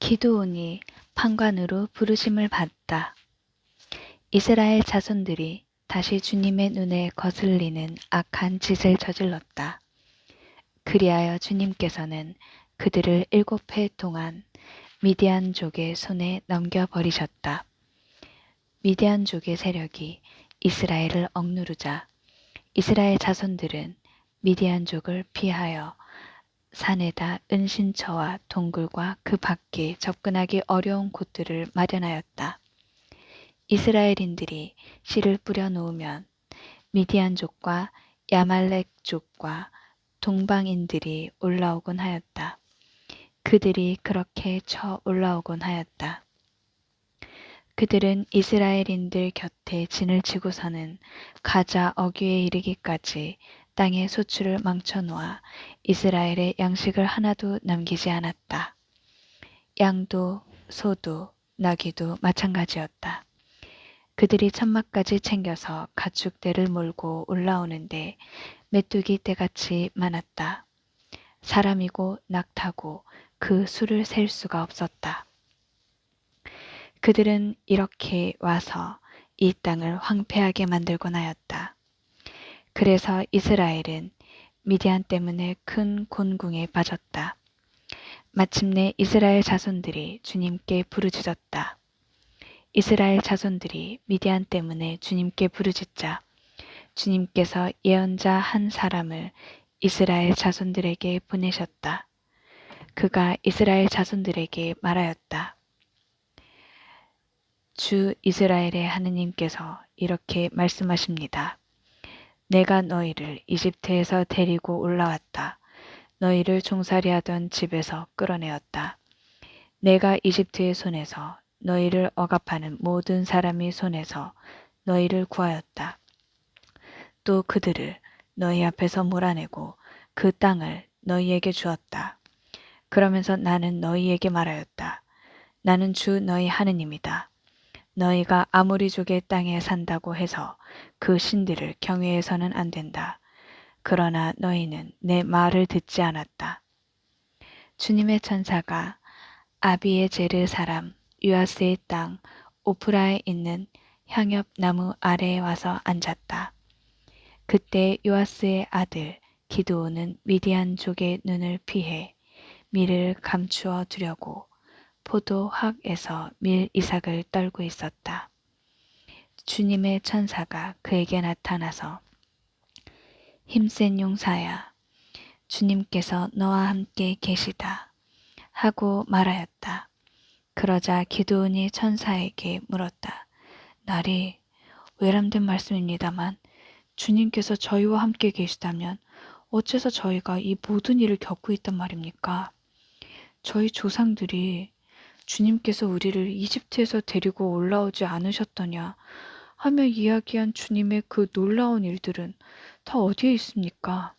기드온이 판관으로 부르심을 받다. 이스라엘 자손들이 다시 주님의 눈에 거슬리는 악한 짓을 저질렀다. 그리하여 주님께서는 그들을 7해 동안 미디안족의 손에 넘겨버리셨다. 미디안족의 세력이 이스라엘을 억누르자 이스라엘 자손들은 미디안족을 피하여 산에다 은신처와 동굴과 그 밖에 접근하기 어려운 곳들을 마련하였다. 이스라엘인들이 씨를 뿌려 놓으면 미디안족과 야말렉족과 동방인들이 올라오곤 하였다. 그들이 그렇게 쳐 올라오곤 하였다. 그들은 이스라엘인들 곁에 진을 치고서는 가자 어귀에 이르기까지 땅의 소출을 망쳐놓아 이스라엘의 양식을 하나도 남기지 않았다. 양도 소도 나귀도 마찬가지였다. 그들이 천막까지 챙겨서 가축대를 몰고 올라오는데 메뚜기 떼같이 많았다. 사람이고 낙타고 그 수를 셀 수가 없었다. 그들은 이렇게 와서 이 땅을 황폐하게 만들곤 하였다. 그래서 이스라엘은 미디안 때문에 큰 곤궁에 빠졌다. 마침내 이스라엘 자손들이 주님께 부르짖었다. 이스라엘 자손들이 미디안 때문에 주님께 부르짖자 주님께서 예언자 한 사람을 이스라엘 자손들에게 보내셨다. 그가 이스라엘 자손들에게 말하였다. 주 이스라엘의 하느님께서 이렇게 말씀하십니다. 내가 너희를 이집트에서 데리고 올라왔다. 너희를 종살이하던 집에서 끌어내었다. 내가 이집트의 손에서 너희를 억압하는 모든 사람의 손에서 너희를 구하였다. 또 그들을 너희 앞에서 몰아내고 그 땅을 너희에게 주었다. 그러면서 나는 너희에게 말하였다. 나는 주 너희 하느님이다. 너희가 아모리족의 땅에 산다고 해서 그 신들을 경외해서는 안 된다. 그러나 너희는 내 말을 듣지 않았다. 주님의 천사가 아비에제르 사람 요아스의 땅 오프라에 있는 향엽나무 아래에 와서 앉았다. 그때 요아스의 아들 기드온은 미디안족의 눈을 피해 밀을 감추어 두려고 포도학에서 밀 이삭을 떨고 있었다. 주님의 천사가 그에게 나타나서 힘센 용사야, 주님께서 너와 함께 계시다 하고 말하였다. 그러자 기드온이 천사에게 물었다. 날이 외람된 말씀입니다만 주님께서 저희와 함께 계시다면 어째서 저희가 이 모든 일을 겪고 있단 말입니까? 저희 조상들이 주님께서 우리를 이집트에서 데리고 올라오지 않으셨더냐 하며 이야기한 주님의 그 놀라운 일들은 다 어디에 있습니까?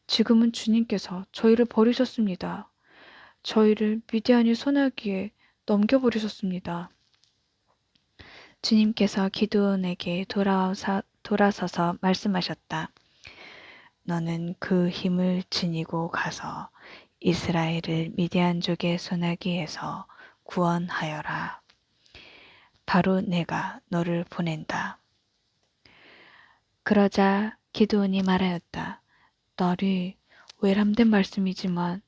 지금은 주님께서 저희를 버리셨습니다. 저희를 미디안의 손아귀에 넘겨버리셨습니다. 주님께서 기드온에게 돌아서서 말씀하셨다. 너는 그 힘을 지니고 가서 이스라엘을 미디안족의 손아귀에서 구원하여라. 바로 내가 너를 보낸다. 그러자 기드온이 말하였다. 날이 외람된 말씀입니다만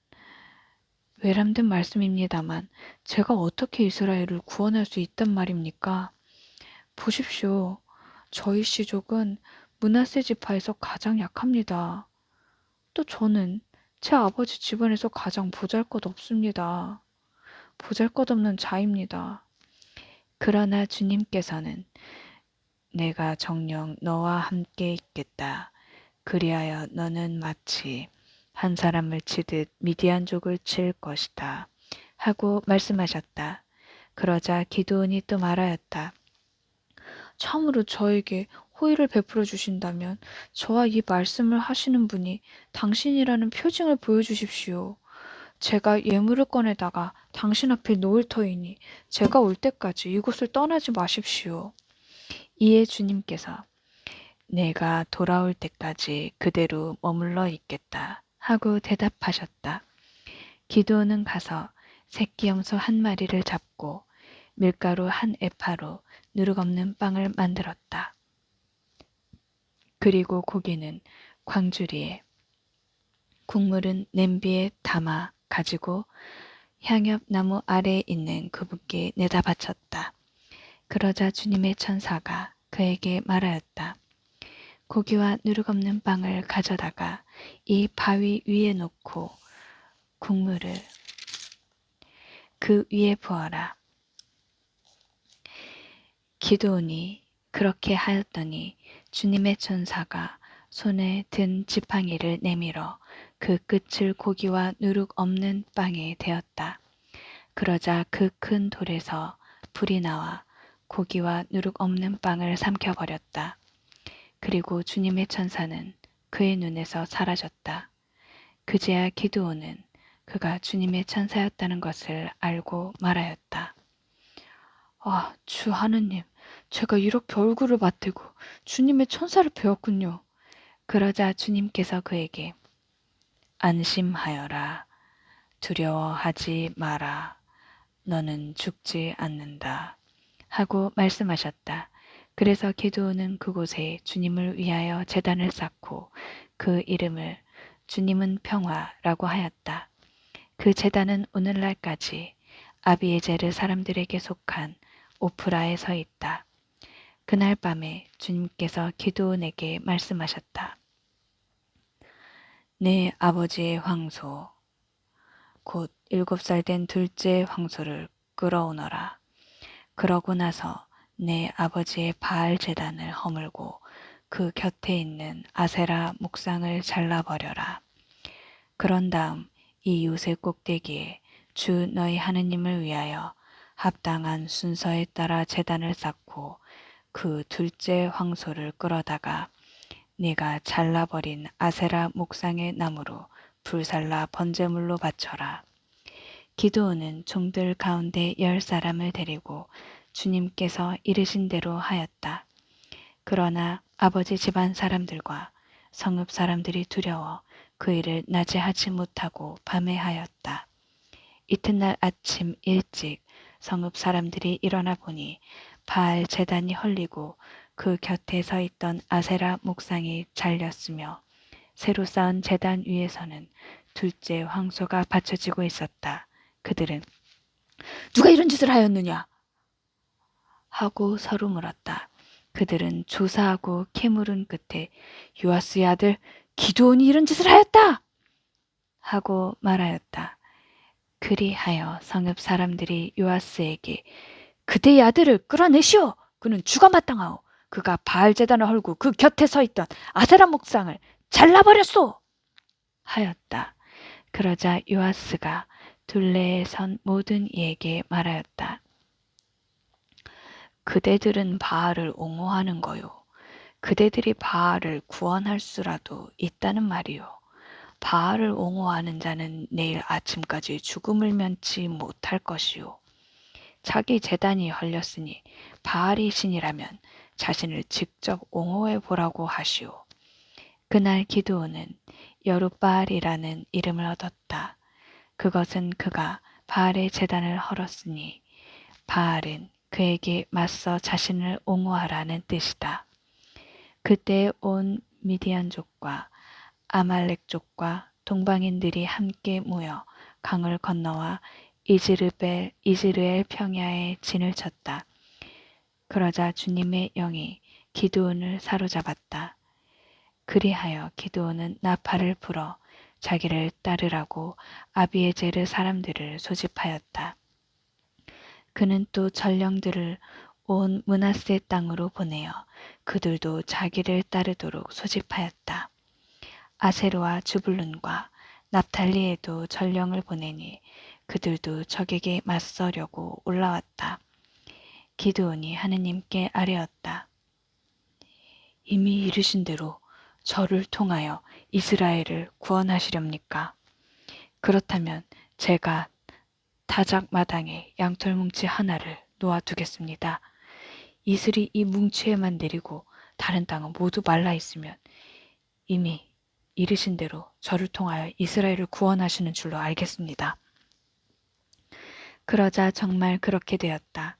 제가 어떻게 이스라엘을 구원할 수 있단 말입니까? 보십시오. 저희 씨족은 므낫세 지파에서 가장 약합니다. 또 저는 제 아버지 집안에서 가장 보잘것없습니다. 보잘것없는 자입니다. 그러나 주님께서는 내가 정녕 너와 함께 있겠다. 그리하여 너는 마치 한 사람을 치듯 미디안족을 칠 것이다. 하고 말씀하셨다. 그러자 기드온이 또 말하였다. 참으로 저에게 호의를 베풀어 주신다면 저와 이 말씀을 하시는 분이 당신이라는 표징을 보여주십시오. 제가 예물을 꺼내다가 당신 앞에 놓을 터이니 제가 올 때까지 이곳을 떠나지 마십시오. 이에 주님께서 내가 돌아올 때까지 그대로 머물러 있겠다 하고 대답하셨다. 기드온은 가서 새끼 염소 한 마리를 잡고 밀가루 한 에파로 누룩없는 빵을 만들었다. 그리고 고기는 광주리에, 국물은 냄비에 담아 가지고 향엽나무 아래에 있는 그분께 내다 바쳤다. 그러자 주님의 천사가 그에게 말하였다. 고기와 누룩없는 빵을 가져다가 이 바위 위에 놓고 국물을 그 위에 부어라. 기드온이 그렇게 하였더니 주님의 천사가 손에 든 지팡이를 내밀어 그 끝을 고기와 누룩 없는 빵에 대었다. 그러자 그 큰 돌에서 불이 나와 고기와 누룩 없는 빵을 삼켜버렸다. 그리고 주님의 천사는 그의 눈에서 사라졌다. 그제야 기드온은 그가 주님의 천사였다는 것을 알고 말하였다. 아, 주 하느님, 제가 이렇게 얼굴을 맞대고 주님의 천사를 배웠군요. 그러자 주님께서 그에게 안심하여라. 두려워하지 마라. 너는 죽지 않는다. 하고 말씀하셨다. 그래서 기드온은 그곳에 주님을 위하여 제단을 쌓고 그 이름을 주님은 평화라고 하였다. 그 제단은 오늘날까지 아비에제르 사람들에게 속한 오프라에 서 있다. 그날 밤에 주님께서 기드온에게 말씀하셨다. 내 아버지의 황소, 곧 7살 된 둘째 황소를 끌어오너라. 그러고 나서 내 아버지의 바알 제단을 허물고 그 곁에 있는 아세라 목상을 잘라버려라. 그런 다음 이 요새 꼭대기에 주 너희 하느님을 위하여 합당한 순서에 따라 제단을 쌓고 그 둘째 황소를 끌어다가 네가 잘라버린 아세라 목상의 나무로 불살라 번제물로 바쳐라. 기드온은 종들 가운데 10사람을 데리고 주님께서 이르신 대로 하였다. 그러나 아버지 집안 사람들과 성읍 사람들이 두려워 그 일을 낮에 하지 못하고 밤에 하였다. 이튿날 아침 일찍 성읍 사람들이 일어나 보니 바알 제단이 헐리고 그 곁에 서 있던 아세라 목상이 잘렸으며 새로 쌓은 제단 위에서는 둘째 황소가 받쳐지고 있었다. 그들은 누가 이런 짓을 하였느냐? 하고 서로 물었다. 그들은 조사하고 캐물은 끝에 요아스의 아들 기드온이 이런 짓을 하였다! 하고 말하였다. 그리하여 성읍 사람들이 요아스에게 그대의 아들을 끌어내시오. 그는 죽어 마땅하오. 그가 바알 제단을 헐고 그 곁에 서 있던 아세라 목상을 잘라버렸소. 하였다. 그러자 요아스가 둘레에 선 모든 이에게 말하였다. 그대들은 바알을 옹호하는 거요. 그대들이 바알을 구원할 수라도 있다는 말이요. 바알을 옹호하는 자는 내일 아침까지 죽음을 면치 못할 것이요. 자기 제단이 헐렸으니 바알이 신이라면 자신을 직접 옹호해 보라고 하시오. 그날 기드온은 여룻바알이라는 이름을 얻었다. 그것은 그가 바알의 제단을 헐었으니 바알은 그에게 맞서 자신을 옹호하라는 뜻이다. 그때 온 미디안족과 아말렉족과 동방인들이 함께 모여 강을 건너와 이즈르엘 평야에 진을 쳤다. 그러자 주님의 영이 기드온을 사로잡았다. 그리하여 기드온은 나팔을 불어 자기를 따르라고 아비에제르 사람들을 소집하였다. 그는 또 전령들을 온 므낫세 땅으로 보내어 그들도 자기를 따르도록 소집하였다. 아세르와 주불룬과 납탈리에도 전령을 보내니 그들도 적에게 맞서려고 올라왔다. 기드온이 하느님께 아뢰었다. 이미 이르신 대로 저를 통하여 이스라엘을 구원하시렵니까? 그렇다면 제가 다작 마당에 양털 뭉치 하나를 놓아두겠습니다. 이슬이 이 뭉치에만 내리고 다른 땅은 모두 말라 있으면 이미 이르신 대로 저를 통하여 이스라엘을 구원하시는 줄로 알겠습니다. 그러자 정말 그렇게 되었다.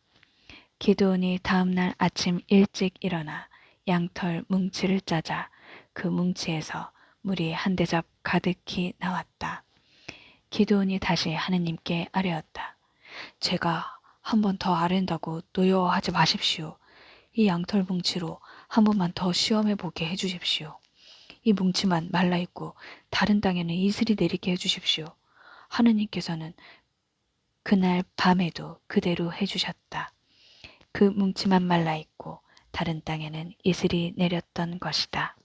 기드온이 다음날 아침 일찍 일어나 양털 뭉치를 짜자 그 뭉치에서 물이 한 대접 가득히 나왔다. 기드온이 다시 하느님께 아뢰었다. 제가 한 번 더 아랜다고 노여워하지 마십시오. 이 양털 뭉치로 한 번만 더 시험해 보게 해주십시오. 이 뭉치만 말라있고 다른 땅에는 이슬이 내리게 해주십시오. 하느님께서는 그날 밤에도 그대로 해주셨다. 그 뭉치만 말라있고 다른 땅에는 이슬이 내렸던 것이다.